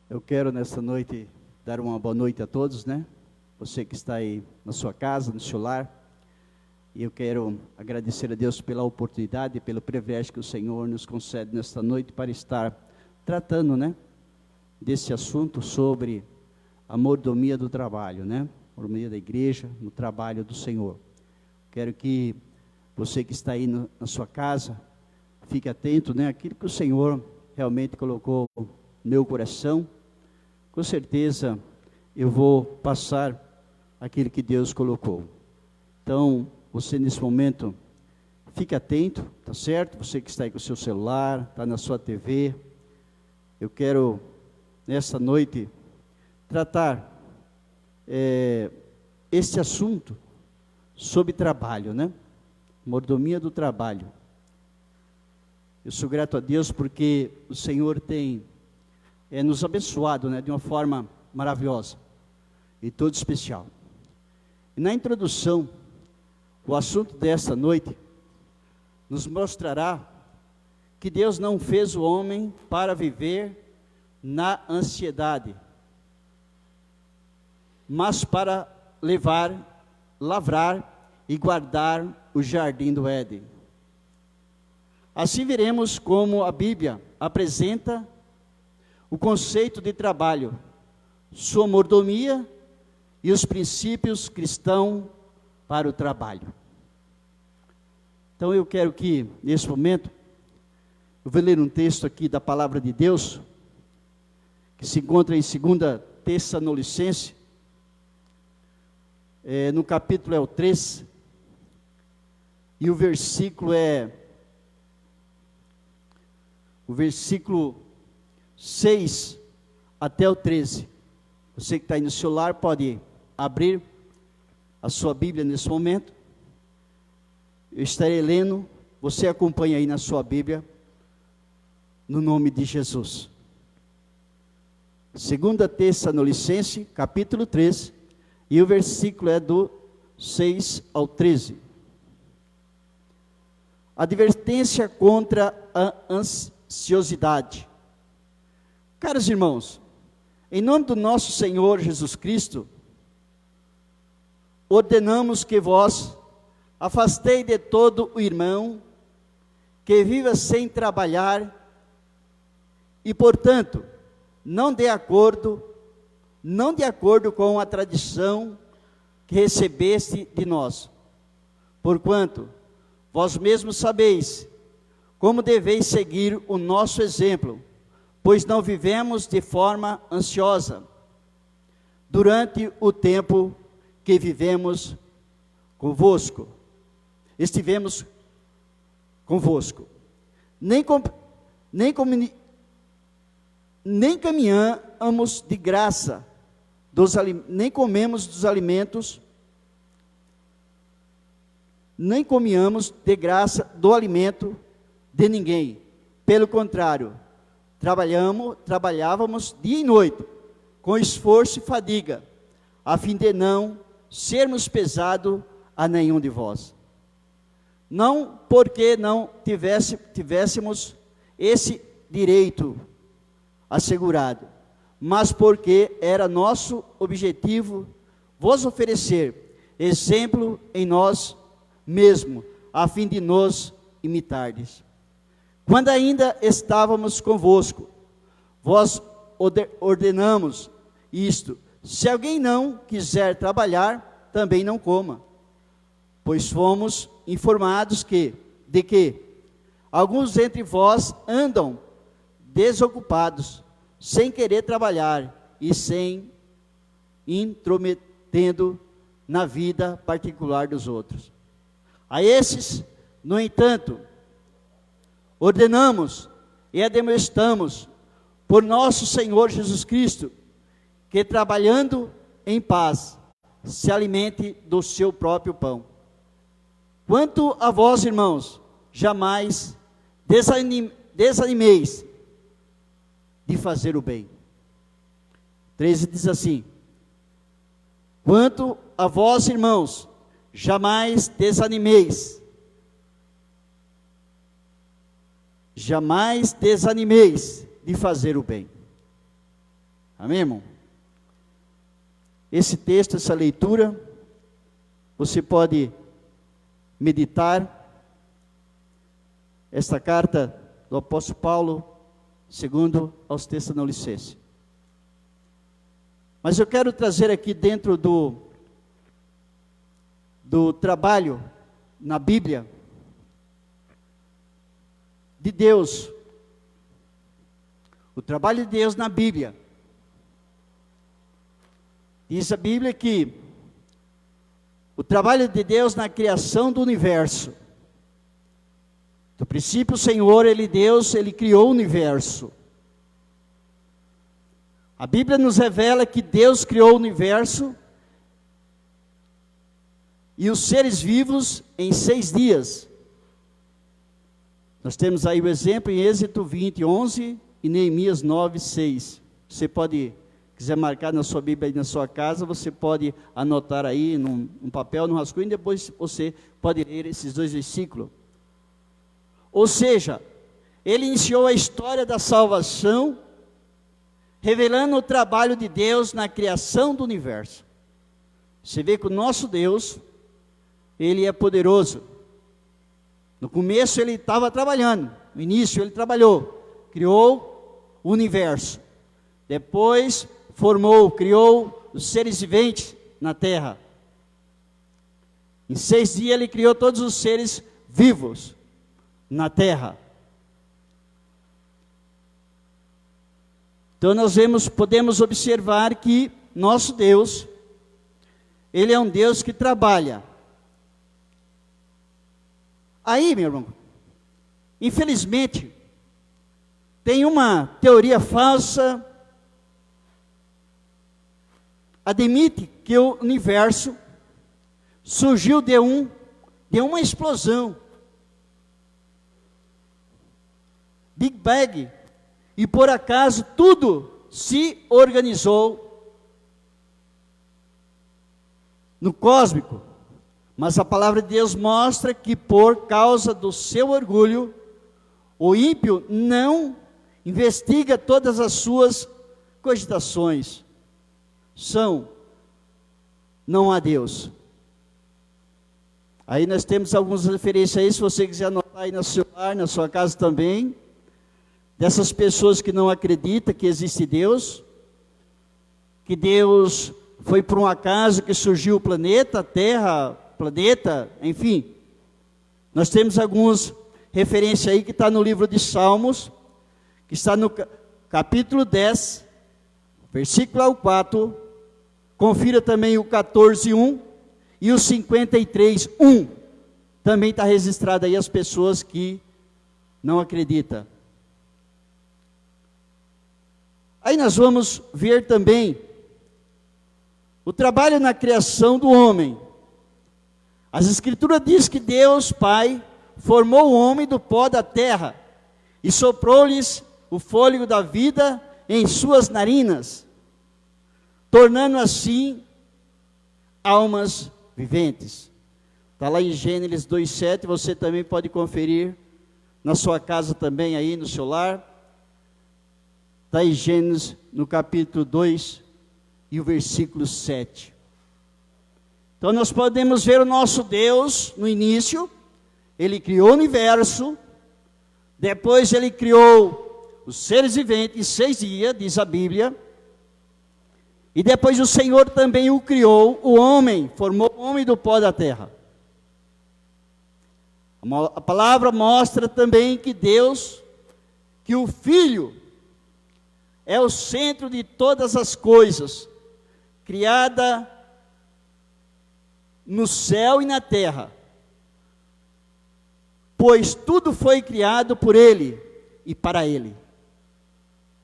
Eu quero nessa noite dar uma boa noite a todos, né? Você que está aí na sua casa, no seu lar. E eu quero agradecer a Deus pela oportunidade e pelo privilégio que o Senhor nos concede nesta noite para estar tratando, né? Desse assunto sobre a mordomia do trabalho, né? Mordomia da igreja, no trabalho do Senhor. Quero que você que está aí na sua casa, fique atento, né? Aquilo que o Senhor realmente colocou no meu coração. Com certeza eu vou passar aquilo que Deus colocou. Então, você nesse momento, fique atento, tá certo? Você que está aí com o seu celular, está na sua TV. Eu quero, nessa noite, tratar este assunto sobre trabalho, né? Mordomia do trabalho. Eu sou grato a Deus porque o Senhor tem nos abençoado, né, de uma forma maravilhosa e todo especial. E na introdução, o assunto desta noite nos mostrará que Deus não fez o homem para viver na ansiedade, mas para lavrar e guardar o jardim do Éden. Assim veremos como a Bíblia apresenta o conceito de trabalho, sua mordomia e os princípios cristãos para o trabalho. Então eu quero que, nesse momento, eu vou ler um texto aqui da palavra de Deus, que se encontra em 2 Tessalonicenses, no capítulo 3, e o versículo o versículo 6 até o 13. Você que está aí no celular pode abrir a sua Bíblia nesse momento. Eu estarei lendo, você acompanha aí na sua Bíblia, no nome de Jesus. 2 Tessalonicenses, capítulo 3, e o versículo é do 6 ao 13. Advertência contra a ansiosidade. Caros irmãos, em nome do nosso Senhor Jesus Cristo, ordenamos que vós afastei de todo o irmão que viva sem trabalhar e, portanto, não de acordo com a tradição que recebeste de nós. Porquanto, vós mesmos sabeis como deveis seguir o nosso exemplo, pois não vivemos de forma ansiosa durante o tempo que estivemos convosco, nem caminhamos de graça, nem comemos dos alimentos, nem comíamos de graça do alimento de ninguém. Pelo contrário, trabalhávamos dia e noite, com esforço e fadiga, a fim de não sermos pesados a nenhum de vós. Não porque não tivéssemos esse direito assegurado, mas porque era nosso objetivo vos oferecer exemplo em nós mesmos, a fim de nos imitardes. Quando ainda estávamos convosco, vós ordenamos isto: se alguém não quiser trabalhar, também não coma. Pois fomos informados de que alguns entre vós andam desocupados, sem querer trabalhar e sem intrometendo na vida particular dos outros. A esses, no entanto, ordenamos e admoestamos por nosso Senhor Jesus Cristo, que trabalhando em paz, se alimente do seu próprio pão. Quanto a vós, irmãos, jamais desanimeis de fazer o bem. 13 diz assim: quanto a vós, irmãos, jamais desanimeis de fazer o bem. Amém, irmão? Esse texto, essa leitura, você pode meditar. Esta carta do apóstolo Paulo, segundo aos Tessalonicenses. Mas eu quero trazer aqui dentro do trabalho na Bíblia de Deus, o trabalho de Deus na Bíblia. Diz a Bíblia que o trabalho de Deus na criação do universo. Do princípio, o Senhor, Deus, Ele criou o universo. A Bíblia nos revela que Deus criou o universo e os seres vivos em 6 dias. Nós temos aí o exemplo em Êxodo 20, 11 e Neemias 9, 6. Você pode, quiser marcar na sua Bíblia aí na sua casa, você pode anotar aí num papel, num rascunho, e depois você pode ler esses 2 versículos. Ou seja, ele iniciou a história da salvação, revelando o trabalho de Deus na criação do universo. Você vê que o nosso Deus, Ele é poderoso. No começo Ele estava trabalhando, no início Ele trabalhou, criou o universo. Depois criou os seres viventes na terra. Em 6 dias Ele criou todos os seres vivos na terra. Então nós podemos observar que nosso Deus, Ele é um Deus que trabalha. Aí, meu irmão, infelizmente, tem uma teoria falsa, admite que o universo surgiu de uma explosão. Big Bang, e por acaso tudo se organizou no cósmico, mas a palavra de Deus mostra que por causa do seu orgulho, o ímpio não investiga todas as suas cogitações, não há Deus. Aí nós temos algumas referências aí, se você quiser anotar aí no seu celular, na sua casa também, dessas pessoas que não acreditam que existe Deus, que Deus foi por um acaso que surgiu o planeta, a Terra, enfim. Nós temos algumas referências aí que está no livro de Salmos, que está no capítulo 10, versículo 4, confira também o 14, 1 e o 53, 1. Também está registrado aí as pessoas que não acreditam. Aí nós vamos ver também o trabalho na criação do homem. As Escrituras dizem que Deus, Pai, formou o homem do pó da terra e soprou-lhes o fôlego da vida em suas narinas, tornando assim almas viventes. Está lá em Gênesis 2,7, você também pode conferir na sua casa também, aí no seu lar. Está em Gênesis, no capítulo 2, e o versículo 7. Então nós podemos ver o nosso Deus, no início, Ele criou o universo, depois Ele criou os seres viventes em 6 dias, diz a Bíblia, e depois o Senhor também o criou, o homem, formou o homem do pó da terra. A palavra mostra também que Deus, que o Filho, é o centro de todas as coisas, criada no céu e na terra, pois tudo foi criado por Ele e para Ele.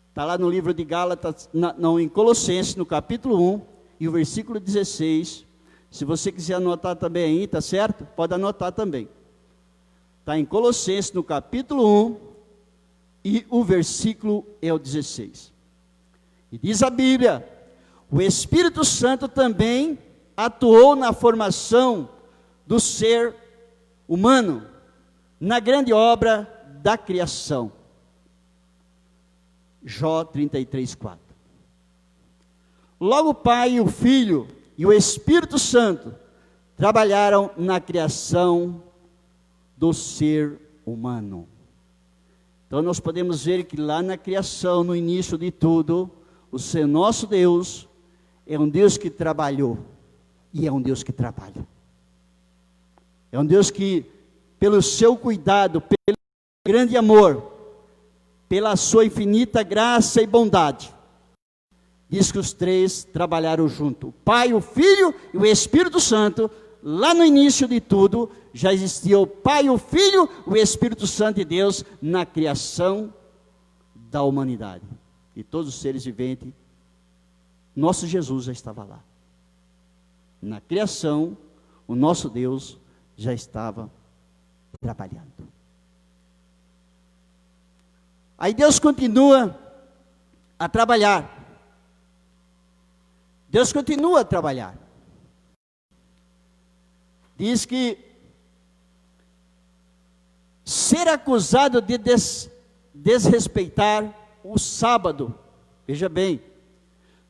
Está lá no livro de Gálatas, em Colossenses, no capítulo 1, e o versículo 16. Se você quiser anotar também aí, tá certo? Pode anotar também. Está em Colossenses, no capítulo 1, e o versículo é o 16. E diz a Bíblia, o Espírito Santo também atuou na formação do ser humano, na grande obra da criação. Jó 33, 4. Logo o Pai, o Filho e o Espírito Santo trabalharam na criação do ser humano. Então nós podemos ver que lá na criação, no início de tudo, o nosso Deus é um Deus que trabalhou e é um Deus que trabalha. É um Deus que, pelo seu cuidado, pelo grande amor, pela sua infinita graça e bondade, diz que os três trabalharam junto. O Pai, o Filho e o Espírito Santo. Lá no início de tudo, já existia o Pai, o Filho, o Espírito Santo de Deus na criação da humanidade. E todos os seres viventes, nosso Jesus já estava lá. Na criação, o nosso Deus já estava trabalhando. Aí Deus continua a trabalhar. Deus continua a trabalhar. Diz que ser acusado de desrespeitar o sábado, veja bem,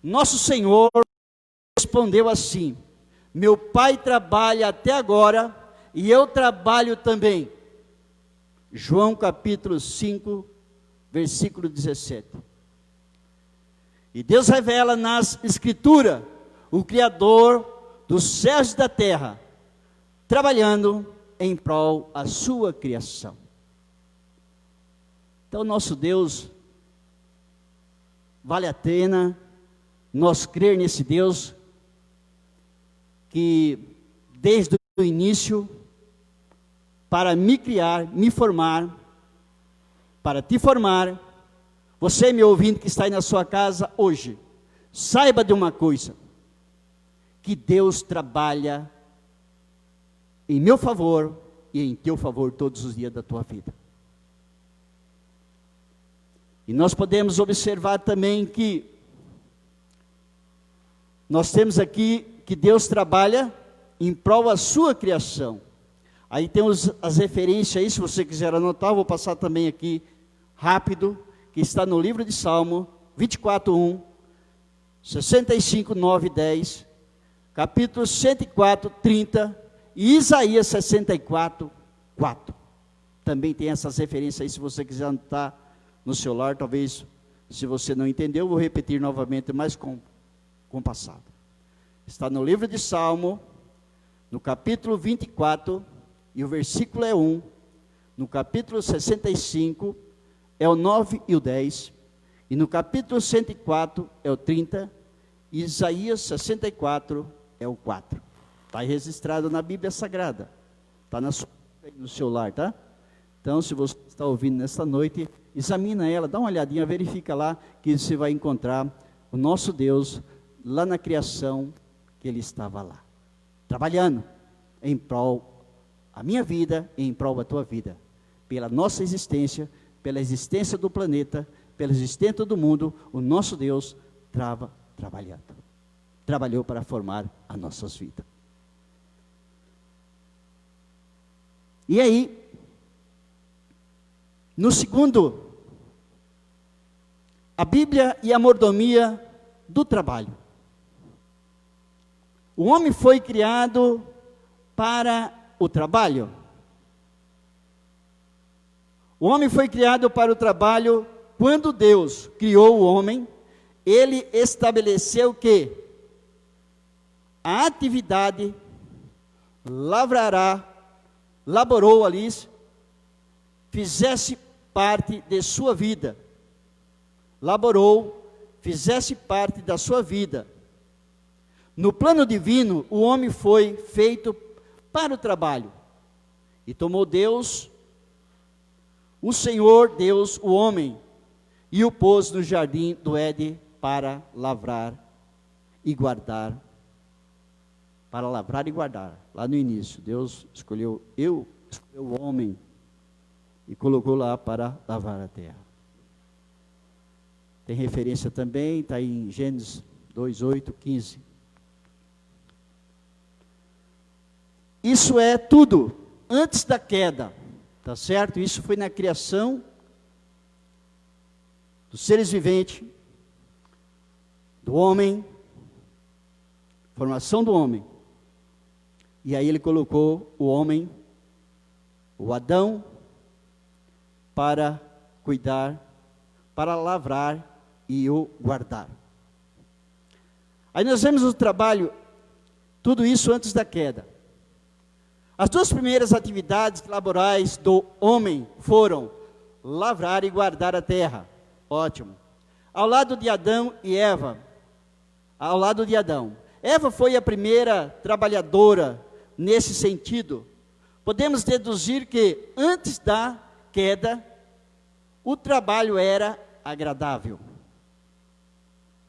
nosso Senhor respondeu assim: meu Pai trabalha até agora e eu trabalho também. João capítulo 5, versículo 17. E Deus revela nas Escrituras o Criador dos céus e da terra, trabalhando em prol da sua criação. Então, nosso Deus, vale a pena nós crer nesse Deus, que desde o início, para me criar, me formar, para te formar, você me ouvindo que está aí na sua casa hoje, saiba de uma coisa, que Deus trabalha em meu favor e em teu favor todos os dias da tua vida. E nós podemos observar também que nós temos aqui que Deus trabalha em prol da sua criação. Aí temos as referências aí, se você quiser anotar, vou passar também aqui rápido, que está no livro de Salmo 24:1, 65:9 e 10, capítulo 104:30 e Isaías 64:4. Também tem essas referências aí, se você quiser anotar no celular, talvez, se você não entendeu, eu vou repetir novamente, mais compassado. Está no livro de Salmo, no capítulo 24, e o versículo é 1, no capítulo 65, é o 9 e o 10, e no capítulo 104, é o 30, e Isaías 64, é o 4. Está registrado na Bíblia Sagrada, está no celular, tá? Então, se você está ouvindo nesta noite, examina ela, dá uma olhadinha, verifica lá, que você vai encontrar o nosso Deus, lá na criação, que Ele estava lá, trabalhando em prol a minha vida e em prol da tua vida, pela nossa existência, pela existência do planeta, pela existência do mundo, o nosso Deus trabalhou para formar as nossas vidas. E aí, no segundo, a Bíblia e a mordomia do trabalho. O homem foi criado para o trabalho. O homem foi criado para o trabalho. Quando Deus criou o homem, Ele estabeleceu que a atividade laborou ali, fizesse parte de sua vida. Laborou, fizesse parte da sua vida. No plano divino, o homem foi feito para o trabalho. E tomou Deus, o Senhor Deus, o homem, e o pôs no jardim do Éden para lavrar e guardar. Para lavrar e guardar. Lá no início, Deus escolheu o homem e colocou lá para lavar a terra. Tem referência também, está em Gênesis 2:8-15. Isso é tudo antes da queda, tá certo? Isso foi na criação dos seres viventes, do homem, formação do homem. E aí ele colocou o homem, o Adão, para cuidar, para lavrar e o guardar. Aí nós vemos o trabalho, tudo isso antes da queda. As duas primeiras atividades laborais do homem foram lavrar e guardar a terra. Ótimo. Ao lado de Adão e Eva, ao lado de Adão. Eva foi a primeira trabalhadora nesse sentido. Podemos deduzir que antes da queda, o trabalho era agradável.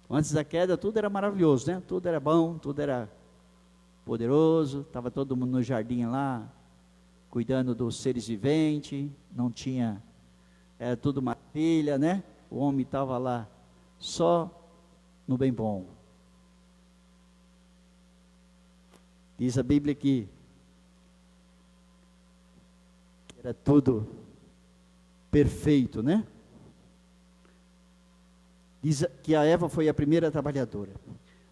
Antes da queda, tudo era maravilhoso, né? Tudo era bom, tudo era poderoso. Estava todo mundo no jardim lá, cuidando dos seres viventes. Não tinha, era tudo maravilha, né? O homem estava lá só no bem bom. Diz a Bíblia que era tudo perfeito, né? Diz que a Eva foi a primeira trabalhadora.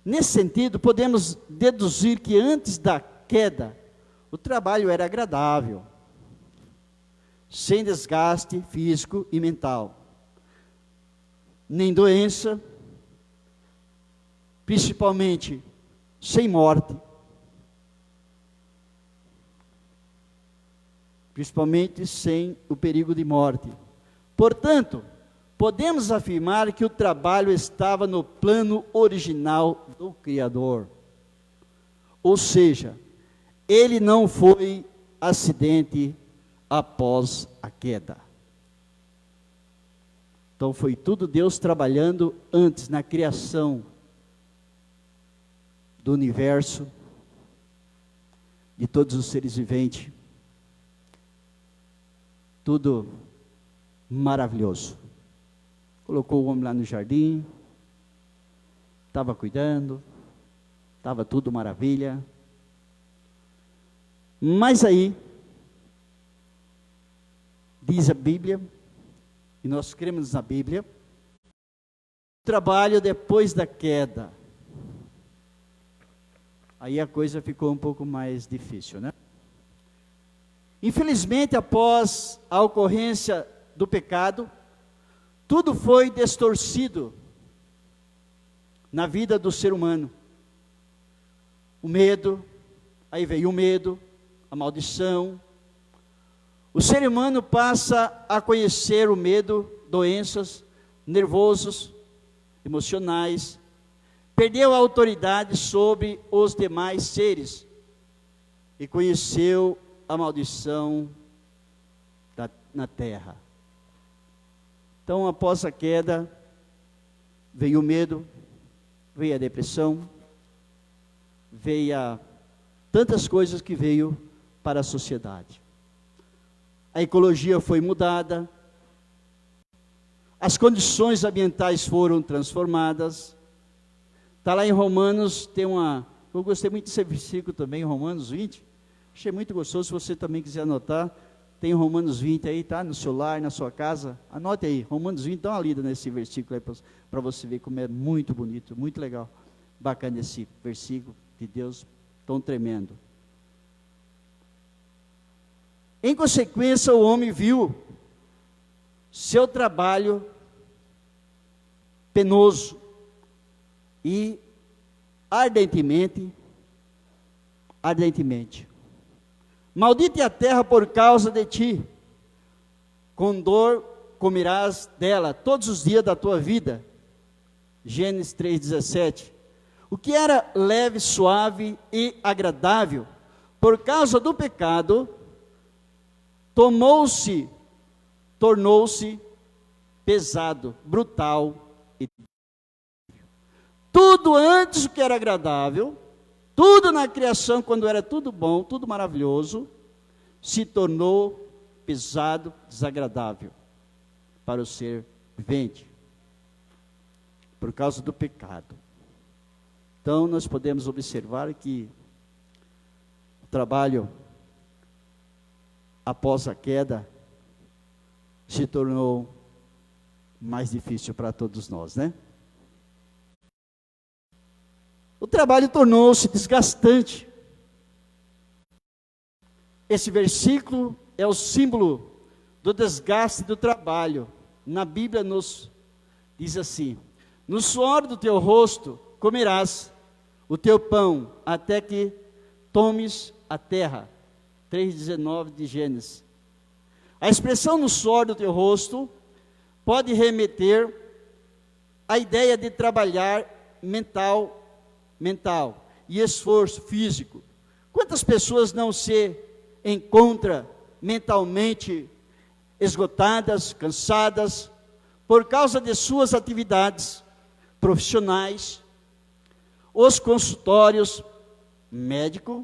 Nesse sentido, podemos deduzir que antes da queda, o trabalho era agradável, sem desgaste físico e mental, nem doença, principalmente sem morte, principalmente sem o perigo de morte. Portanto, podemos afirmar que o trabalho estava no plano original do Criador. Ou seja, ele não foi acidente após a queda. Então foi tudo Deus trabalhando antes, na criação do universo, de todos os seres viventes. Tudo maravilhoso. Colocou o homem lá no jardim, estava cuidando, estava tudo maravilha. Mas aí, diz a Bíblia, e nós cremos na Bíblia, o trabalho depois da queda. Aí a coisa ficou um pouco mais difícil, né? Infelizmente, após a ocorrência do pecado, tudo foi distorcido na vida do ser humano. O medo, aí veio o medo, a maldição. O ser humano passa a conhecer o medo, doenças, nervosos, emocionais. Perdeu a autoridade sobre os demais seres e conheceu a maldição na terra. Então, após a queda, veio o medo, veio a depressão, veio tantas coisas que veio para a sociedade. A ecologia foi mudada, as condições ambientais foram transformadas. Está lá em Romanos, eu gostei muito desse versículo também, Romanos 20, achei muito gostoso. Se você também quiser anotar, tem Romanos 20 aí, tá? No celular, na sua casa, anote aí, Romanos 20, dá uma lida nesse versículo aí, para você ver como é muito bonito, muito legal, bacana esse versículo de Deus, tão tremendo. Em consequência, o homem viu seu trabalho penoso e ardentemente, maldita é a terra por causa de ti, com dor comerás dela todos os dias da tua vida. Gênesis 3,17. O que era leve, suave e agradável, por causa do pecado, tornou-se pesado, brutal e tudo antes o que era agradável, tudo na criação, quando era tudo bom, tudo maravilhoso, se tornou pesado, desagradável para o ser vivente, por causa do pecado. Então, nós podemos observar que o trabalho após a queda se tornou mais difícil para todos nós, né? O trabalho tornou-se desgastante. Esse versículo é o símbolo do desgaste do trabalho. Na Bíblia nos diz assim: no suor do teu rosto comerás o teu pão, até que tomes a terra. 3,19 de Gênesis. A expressão no suor do teu rosto pode remeter à ideia de trabalhar mental e esforço físico. Quantas pessoas não se encontram mentalmente esgotadas, cansadas, por causa de suas atividades profissionais? Os consultórios médicos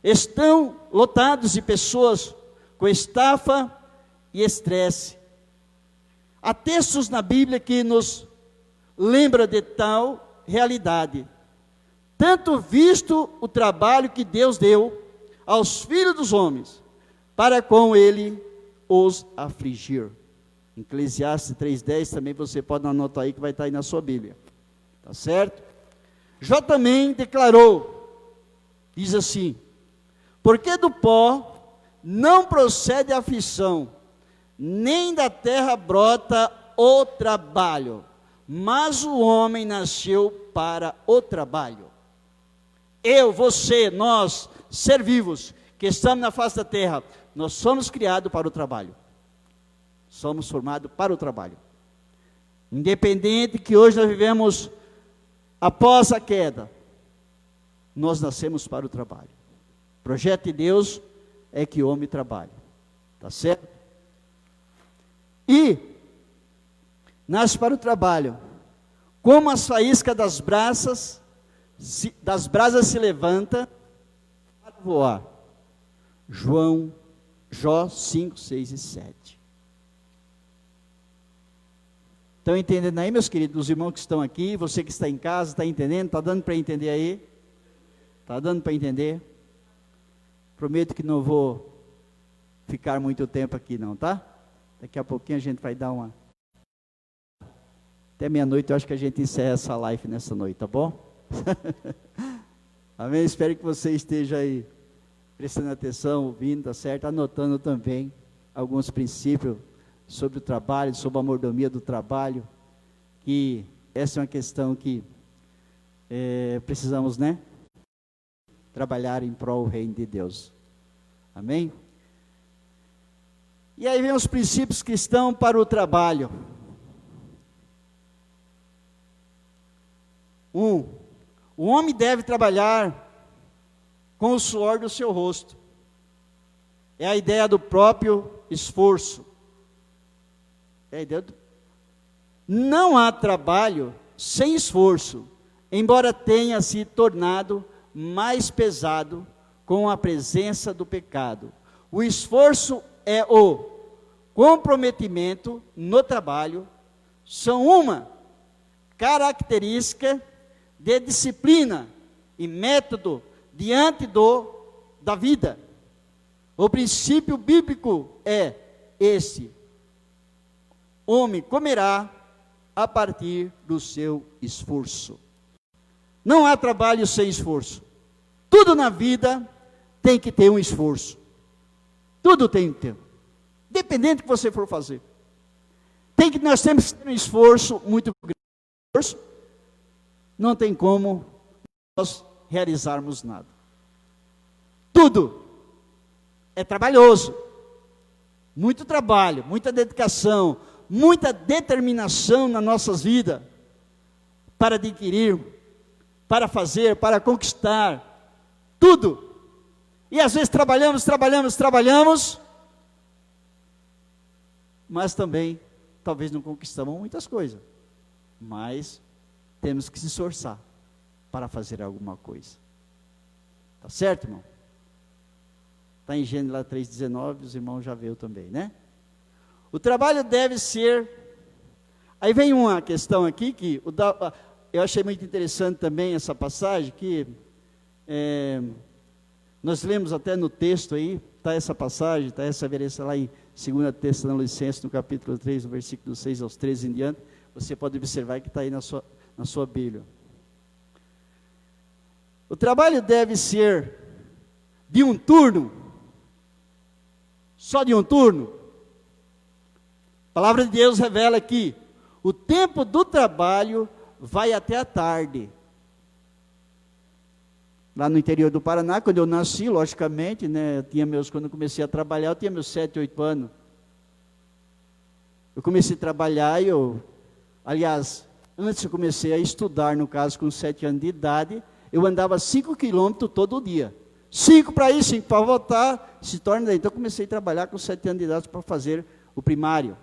estão lotados de pessoas com estafa e estresse. Há textos na Bíblia que nos lembram de tal realidade. Tanto visto o trabalho que Deus deu aos filhos dos homens, para com ele os afligir. Eclesiastes 3,10 também você pode anotar aí, que vai estar aí na sua Bíblia. Tá certo? Jó também declarou, diz assim: porque do pó não procede a aflição, nem da terra brota o trabalho, mas o homem nasceu para o trabalho. Eu, você, nós, ser vivos, que estamos na face da terra, nós somos criados para o trabalho. Somos formados para o trabalho. Independente que hoje nós vivemos após a queda, nós nascemos para o trabalho. O projeto de Deus é que o homem trabalhe. Tá certo? E nasce para o trabalho. Como as faíscas das brasas se levanta para voar. Jó 5, 6 e 7. Estão entendendo aí, meus queridos, os irmãos que estão aqui, você que está em casa, está entendendo? Está dando para entender aí? Está dando para entender? Prometo que não vou ficar muito tempo aqui não, tá? Daqui a pouquinho a gente vai dar uma... Até meia-noite eu acho que a gente encerra essa live nessa noite, tá bom? Amém? Espero que você esteja aí prestando atenção, ouvindo, tá certo? Anotando também alguns princípios sobre o trabalho, sobre a mordomia do trabalho, que essa é uma questão que precisamos, né? Trabalhar em prol do reino de Deus. Amém? E aí vem os princípios cristãos para o trabalho. O homem deve trabalhar com o suor do seu rosto. É a ideia do próprio esforço. É a ideia Não há trabalho sem esforço, embora tenha se tornado mais pesado com a presença do pecado. O esforço é o comprometimento no trabalho, são uma característica de disciplina e método diante da vida. O princípio bíblico é esse: homem comerá a partir do seu esforço. Não há trabalho sem esforço. Tudo na vida tem que ter um esforço. Tudo tem que ter. Dependendo do que você for fazer. Nós temos que ter um esforço muito grande. Não tem como nós realizarmos nada. Tudo é trabalhoso. Muito trabalho, muita dedicação, muita determinação nas nossas vidas para adquirir, para fazer, para conquistar, tudo. E às vezes trabalhamos, mas também talvez não conquistamos muitas coisas, mas temos que se esforçar para fazer alguma coisa. Tá certo, irmão? Está em Gênesis lá 3,19, os irmãos já viram também, né? O trabalho deve ser... Aí vem uma questão aqui, que eu achei muito interessante também essa passagem, que nós lemos até no texto aí, está essa passagem, está essa referência lá em 2 Tessalonicenses, no capítulo 3, no versículo 6 aos 13 em diante, você pode observar que está aí na sua Bíblia. O trabalho deve ser de um turno, só de um turno. A palavra de Deus revela que o tempo do trabalho vai até a tarde. Lá no interior do Paraná, quando eu nasci, logicamente, né, quando eu comecei a trabalhar, eu tinha meus 7, 8 anos. Eu comecei a trabalhar aliás, antes eu comecei a estudar, no caso, com 7 anos de idade, eu andava 5 quilômetros todo dia. 5 para ir, 5 para voltar, se torna daí. Então eu comecei a trabalhar com 7 anos de idade para fazer o primário.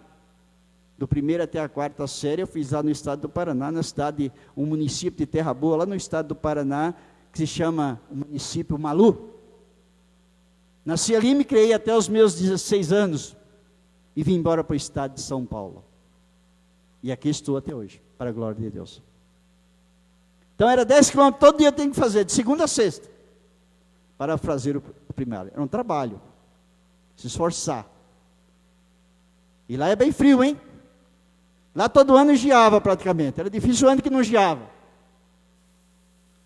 Do primeiro até a quarta série, eu fiz lá no estado do Paraná, na cidade, um município de Terra Boa, lá no estado do Paraná, que se chama o município Malu. Nasci ali, me criei até os meus 16 anos, e vim embora para o estado de São Paulo. E aqui estou até hoje, para a glória de Deus. Então era 10 quilômetros, todo dia eu tenho que fazer, de segunda a sexta, para fazer o primário. Era um trabalho, se esforçar. E lá é bem frio, hein? Lá todo ano geava praticamente, era difícil o ano que não geava.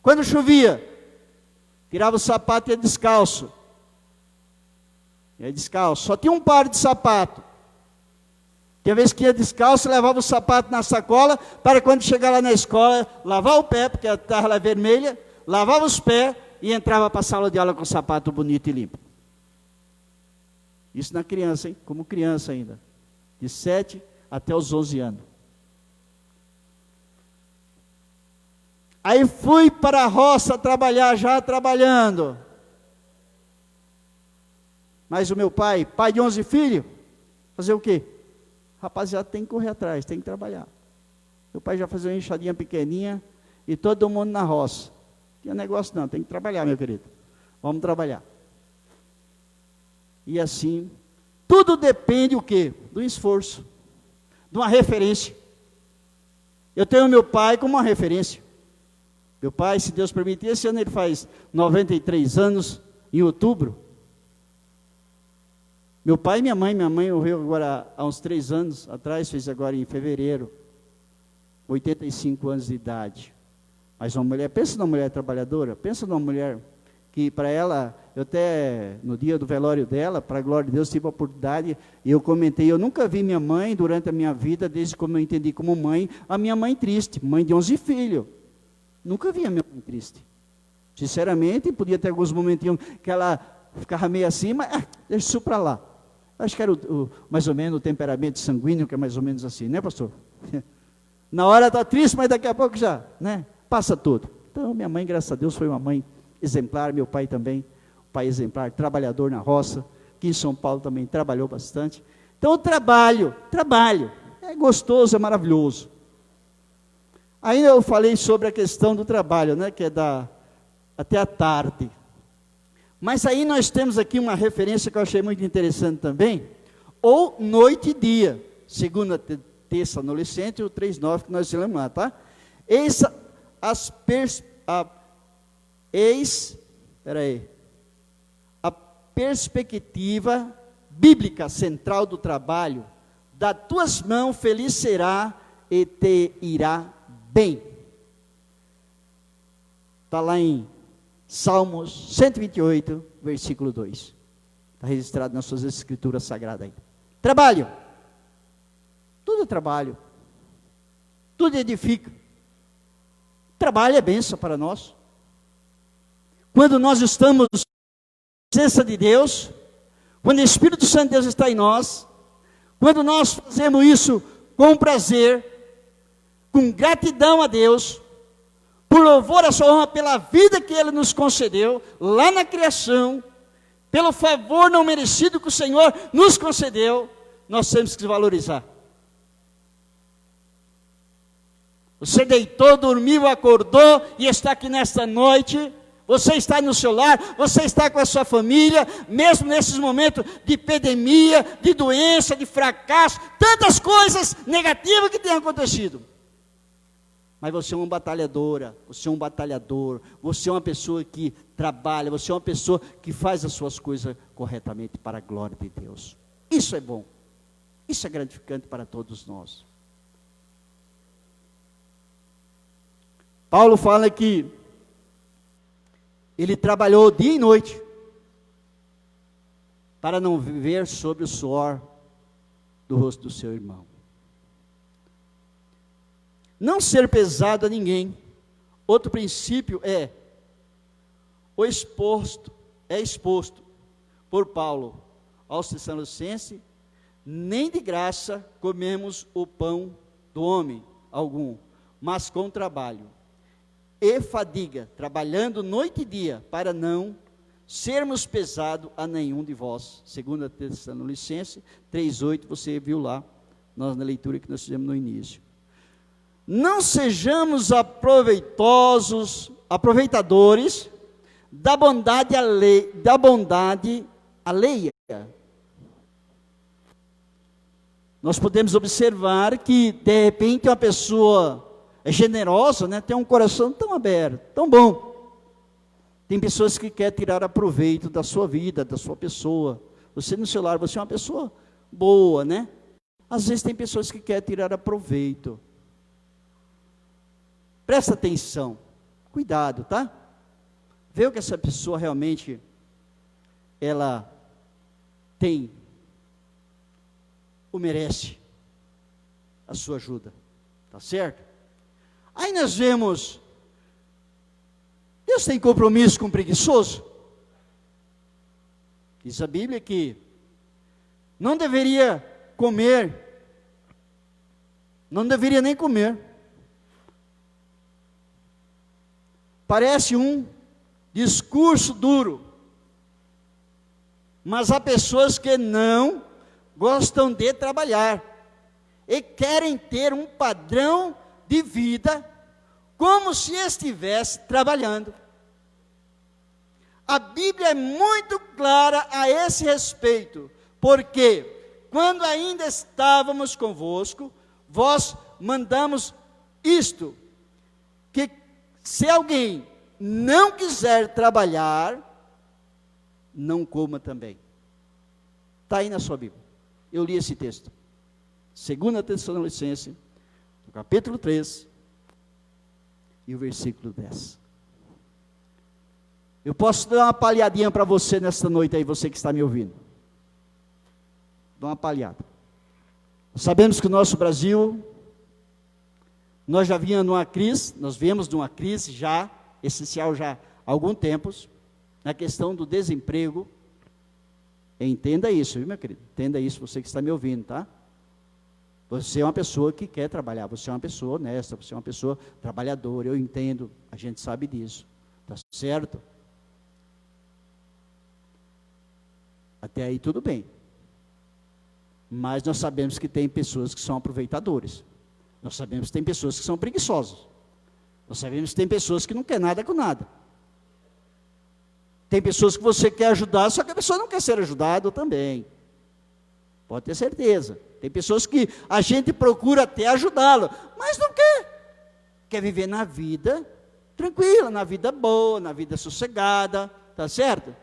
Quando chovia, tirava o sapato e ia descalço. Só tinha um par de sapato. Tinha vez que ia descalço, levava o sapato na sacola, para quando chegar lá na escola, lavar o pé, porque a terra era vermelha, lavava os pés e entrava para a sala de aula com o sapato bonito e limpo. Isso na criança, hein? Como criança ainda. De 7 até os 11 anos. Aí fui para a roça trabalhar, já trabalhando. Mas o meu pai de 11 filhos, fazer o quê? Rapaziada, tem que correr atrás, tem que trabalhar. Meu pai já fazia uma enxadinha pequenininha e todo mundo na roça. Não tinha negócio não, tem que trabalhar, meu querido. Vamos trabalhar. E assim, tudo depende o quê? Do esforço, de uma referência. Eu tenho meu pai como uma referência. Meu pai, se Deus permitir, esse ano ele faz 93 anos, em outubro. Meu pai e minha mãe morreu agora há uns 3 anos atrás, fez agora em fevereiro, 85 anos de idade. Mas uma mulher, pensa numa mulher trabalhadora, pensa numa mulher que para ela, eu até no dia do velório dela, para a glória de Deus, tive a oportunidade, e eu comentei, eu nunca vi minha mãe durante a minha vida, desde como eu entendi como mãe, a minha mãe triste, mãe de 11 filhos. Nunca vi a minha mãe triste. Sinceramente, podia ter alguns momentinhos que ela ficava meio assim, mas deixa isso para lá. Acho que era mais ou menos o temperamento sanguíneo, que é mais ou menos assim, né, pastor? Na hora está triste, mas daqui a pouco já, né? Passa tudo. Então, minha mãe, graças a Deus, foi uma mãe exemplar, meu pai também, pai exemplar, trabalhador na roça, aqui em São Paulo também trabalhou bastante. Então, o trabalho, é gostoso, é maravilhoso. Aí eu falei sobre a questão do trabalho, né, que é até a tarde. Mas aí nós temos aqui uma referência que eu achei muito interessante também, ou noite e dia, segunda, terça, adolescente, o 3:9 que nós lemos lá, tá? Eis a perspectiva bíblica central do trabalho, das tuas mãos feliz será e te irá bem. Está lá em Salmos 128, versículo 2. Está registrado nas suas escrituras sagradas aí. Trabalho. Tudo é trabalho. Tudo edifica. Trabalho é bênção para nós. Quando nós estamos na presença de Deus, quando o Espírito Santo de Deus está em nós, quando nós fazemos isso com prazer, com gratidão a Deus, por louvor a sua honra pela vida que Ele nos concedeu, lá na criação, pelo favor não merecido que o Senhor nos concedeu, nós temos que valorizar. Você deitou, dormiu, acordou e está aqui nesta noite, você está no seu lar, você está com a sua família, mesmo nesses momentos de epidemia, de doença, de fracasso, tantas coisas negativas que têm acontecido. Mas você é uma batalhadora, você é um batalhador, você é uma pessoa que trabalha, você é uma pessoa que faz as suas coisas corretamente para a glória de Deus. Isso é bom, isso é gratificante para todos nós. Paulo fala que Ele trabalhou dia e noite para não viver sob o suor do rosto do seu irmão. Não ser pesado a ninguém. Outro princípio é exposto por Paulo aos Tessalonicenses: nem de graça comemos o pão do homem algum, mas com trabalho e fadiga, trabalhando noite e dia, para não sermos pesado a nenhum de vós. 2 Tessalonicenses 3:8, você viu lá, na leitura que nós fizemos no início. Não sejamos aproveitadores da bondade alheia. Nós podemos observar que, de repente, uma pessoa é generosa, né? Tem um coração tão aberto, tão bom. Tem pessoas que querem tirar proveito da sua vida, da sua pessoa. Você no seu lar, você é uma pessoa boa, né? Às vezes tem pessoas que querem tirar proveito. Presta atenção, cuidado, tá? Vê o que essa pessoa realmente, ela tem, ou merece a sua ajuda, tá certo? Aí nós vemos, Deus tem compromisso com o preguiçoso? Diz a Bíblia que não deveria comer, não deveria nem comer. Parece um discurso duro, mas há pessoas que não gostam de trabalhar e querem ter um padrão de vida como se estivesse trabalhando. A Bíblia é muito clara a esse respeito, porque quando ainda estávamos convosco, vós mandamos isto, que se alguém não quiser trabalhar, não coma também. Está aí na sua Bíblia. Eu li esse texto. 2 Tessalonicenses, no capítulo 3, e o versículo 10. Eu posso dar uma palhadinha para você nesta noite aí, você que está me ouvindo. Dá uma palhada. Sabemos que o nosso Brasil, nós já vínhamos numa crise, nós viemos numa crise já, essencial já há algum tempo, na questão do desemprego. Entenda isso, viu, meu querido? Entenda isso, você que está me ouvindo, tá? Você é uma pessoa que quer trabalhar, você é uma pessoa honesta, você é uma pessoa trabalhadora, eu entendo, a gente sabe disso, tá certo? Até aí tudo bem. Mas nós sabemos que tem pessoas que são aproveitadores. Nós sabemos que tem pessoas que são preguiçosas. Nós sabemos que tem pessoas que não querem nada com nada. Tem pessoas que você quer ajudar, só que a pessoa não quer ser ajudada também. Pode ter certeza. Tem pessoas que a gente procura até ajudá-lo, mas não quer. Quer viver na vida tranquila, na vida boa, na vida sossegada, tá certo?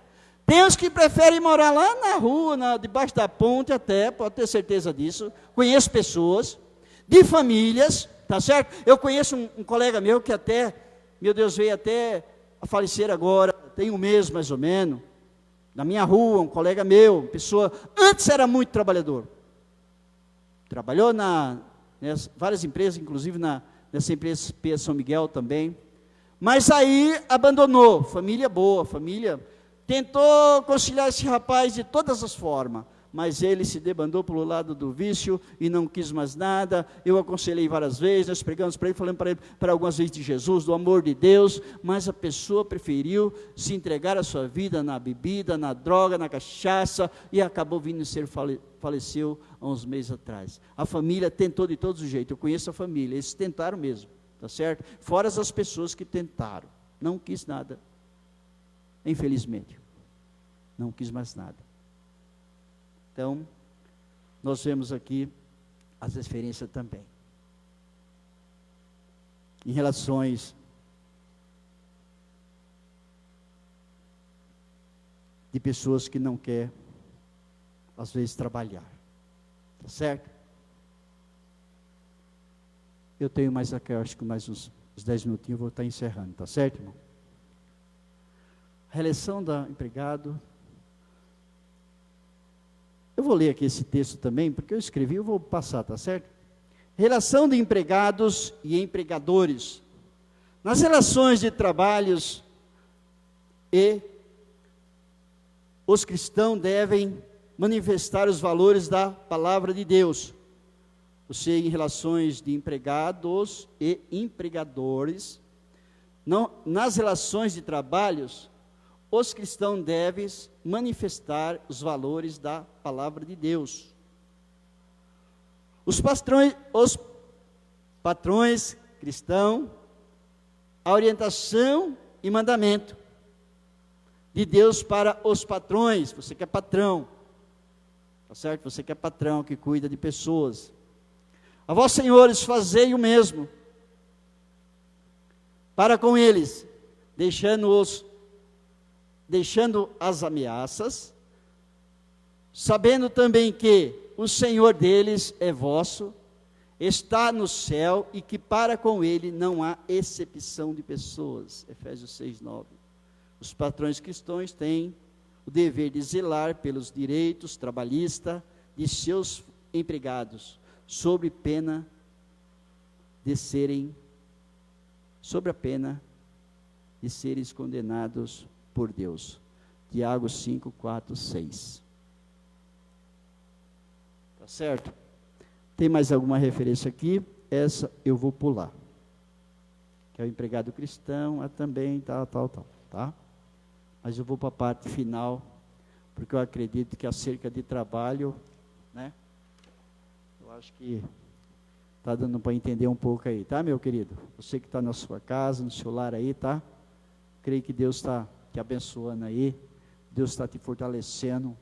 Tem os que preferem morar lá na rua, debaixo da ponte até, pode ter certeza disso. Conheço pessoas, de famílias, tá certo? Eu conheço um colega meu que até, meu Deus, veio até a falecer agora, tem um mês mais ou menos, na minha rua, um colega meu, pessoa, antes era muito trabalhador. Trabalhou nas várias empresas, inclusive nessa empresa SP São Miguel também. Mas aí abandonou, família boa, família... Tentou conciliar esse rapaz de todas as formas, mas ele se debandou pelo lado do vício e não quis mais nada. Eu aconselhei várias vezes, nós pregamos para ele, falamos para ele para algumas vezes de Jesus, do amor de Deus, mas a pessoa preferiu se entregar a sua vida na bebida, na droga, na cachaça, e acabou vindo faleceu há uns meses atrás. A família tentou de todos os jeitos, eu conheço a família, eles tentaram mesmo, tá certo? Fora as pessoas que tentaram, não quis nada. Infelizmente, não quis mais nada. Então, nós vemos aqui as referências também. Em relações de pessoas que não querem, às vezes, trabalhar. Tá certo? Eu tenho mais aqui, acho que mais uns 10 minutinhos, eu vou estar encerrando. Tá certo, irmão? A reeleição do empregado. Eu vou ler aqui esse texto também, porque eu escrevi, eu vou passar, tá certo? Relação de empregados e empregadores. Nas relações de trabalhos os cristãos devem manifestar os valores da palavra de Deus. Você, em relações de empregados e empregadores, nas relações de trabalhos, os cristãos devem manifestar os valores da palavra de Deus. Os patrões cristãos, a orientação e mandamento de Deus para os patrões. Você que é patrão, tá certo? Você que é patrão, que cuida de pessoas. A vós, senhores, fazei o mesmo para com eles, deixando as ameaças, sabendo também que o Senhor deles é vosso, está no céu e que para com ele não há exceção de pessoas. Efésios 6:9. Os patrões cristãos têm o dever de zelar pelos direitos trabalhistas de seus empregados, sob a pena de serem condenados por Deus. Tiago 5, 4, 6. Tá certo? Tem mais alguma referência aqui? Essa eu vou pular. Que é o empregado cristão, também, tal, tá? Mas eu vou para a parte final, porque eu acredito que acerca de trabalho, né? Eu acho que está dando para entender um pouco aí, tá, meu querido? Você que está na sua casa, no seu lar aí, tá? Creio que Deus está te abençoando aí, Deus está te fortalecendo,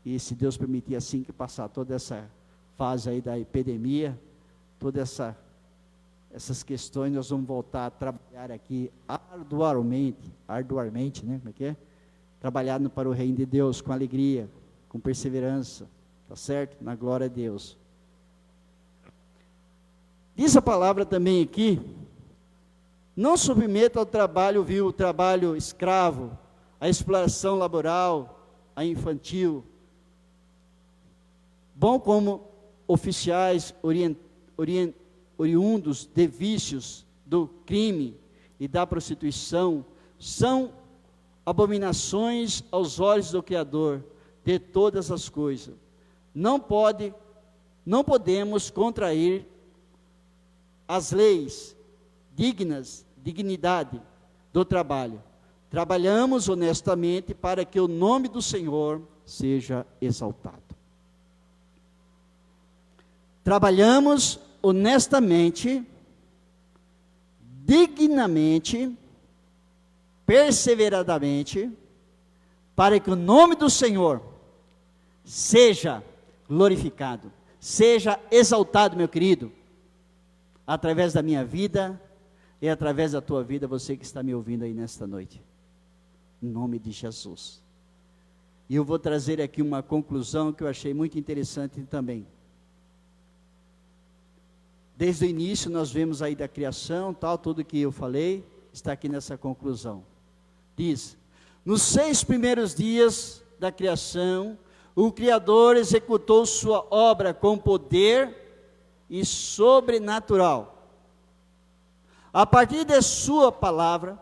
e se Deus permitir assim que passar toda essa fase aí da epidemia, todas essas questões, nós vamos voltar a trabalhar aqui arduamente, né? Como é que é? Trabalhando para o reino de Deus, com alegria, com perseverança, tá certo? Na glória a Deus. Diz a palavra também aqui, não submeta ao trabalho vil, o trabalho escravo, a exploração laboral, a infantil. Bom como oficiais oriundos de vícios, do crime e da prostituição, são abominações aos olhos do Criador de todas as coisas. Não podemos contrair as leis dignidade do trabalho. Trabalhamos honestamente para que o nome do Senhor seja exaltado. Trabalhamos honestamente, dignamente, perseveradamente, para que o nome do Senhor seja glorificado, seja exaltado, meu querido, através da minha vida e através da tua vida, você que está me ouvindo aí nesta noite, em nome de Jesus. E eu vou trazer aqui uma conclusão que eu achei muito interessante também. Desde o início nós vemos aí da criação, tudo que eu falei, está aqui nessa conclusão. Diz, nos 6 primeiros dias da criação, o Criador executou sua obra com poder e sobrenatural. A partir de sua palavra,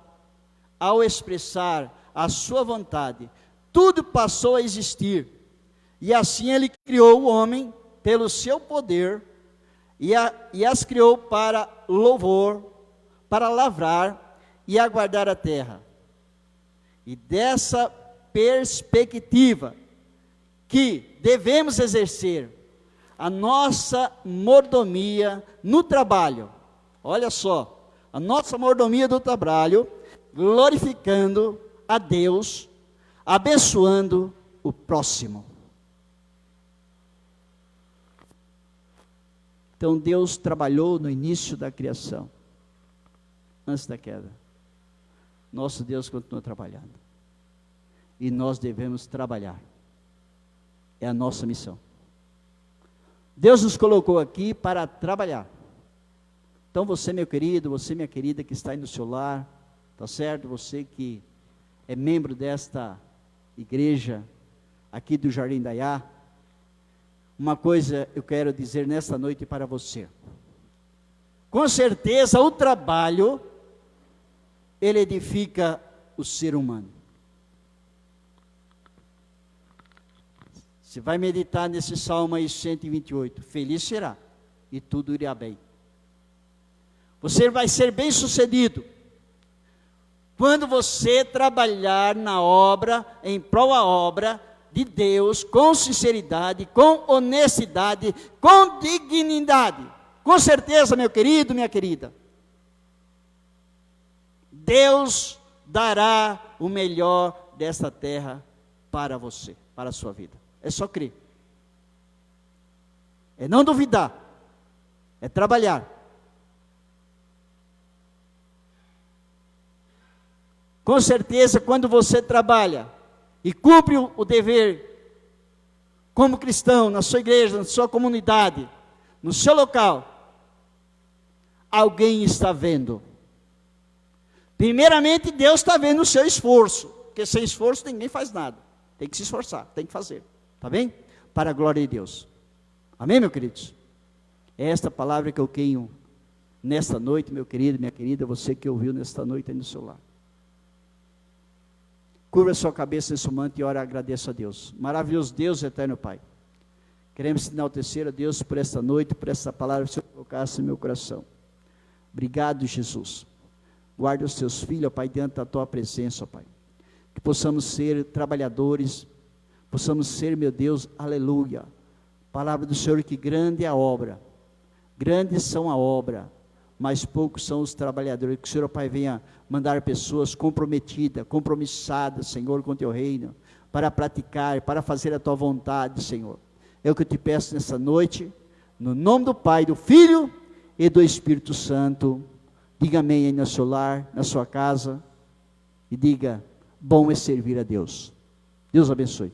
ao expressar a sua vontade, tudo passou a existir. E assim ele criou o homem pelo seu poder, e as criou para louvor, para lavrar e aguardar a terra. E dessa perspectiva que devemos exercer a nossa mordomia no trabalho. Olha só, a nossa mordomia do trabalho, glorificando a Deus, abençoando o próximo. Então Deus trabalhou no início da criação, antes da queda. Nosso Deus continua trabalhando. E nós devemos trabalhar. É a nossa missão. Deus nos colocou aqui para trabalhar. Então você, meu querido, você, minha querida, que está aí no seu lar, tá certo? Você que é membro desta igreja aqui do Jardim Daiá, uma coisa eu quero dizer nesta noite para você. Com certeza o trabalho, ele edifica o ser humano. Você vai meditar nesse Salmo aí 128, feliz será, e tudo irá bem. Você vai ser bem sucedido, quando você trabalhar na obra, em prol da obra de Deus, com sinceridade, com honestidade, com dignidade. Com certeza, meu querido, minha querida, Deus dará o melhor desta terra para você, para a sua vida. É só crer. É não duvidar. É trabalhar. Com certeza, quando você trabalha e cumpre o dever como cristão, na sua igreja, na sua comunidade, no seu local, alguém está vendo. Primeiramente, Deus está vendo o seu esforço, porque sem esforço ninguém faz nada. Tem que se esforçar, tem que fazer, tá bem? Para a glória de Deus. Amém, meus queridos? É esta palavra que eu tenho nesta noite, meu querido, minha querida, você que ouviu nesta noite aí no seu lar. Curva a sua cabeça nesse momento e ora, agradeço a Deus. Maravilhoso Deus, eterno Pai. Queremos enaltecer a Deus por esta noite, por esta palavra que o Senhor colocasse no meu coração. Obrigado, Jesus. Guarda os teus filhos, ó Pai, diante da tua presença, ó Pai. Que possamos ser trabalhadores, possamos ser, meu Deus, aleluia. Palavra do Senhor, que grande é a obra. Grandes são a obra, mas poucos são os trabalhadores. Que o Senhor, ó Pai, venha mandar pessoas comprometidas, compromissadas, Senhor, com o teu reino, para praticar, para fazer a tua vontade, Senhor. É o que eu te peço nessa noite, no nome do Pai, do Filho e do Espírito Santo. Diga amém aí no seu lar, na sua casa, e diga, bom é servir a Deus. Deus abençoe.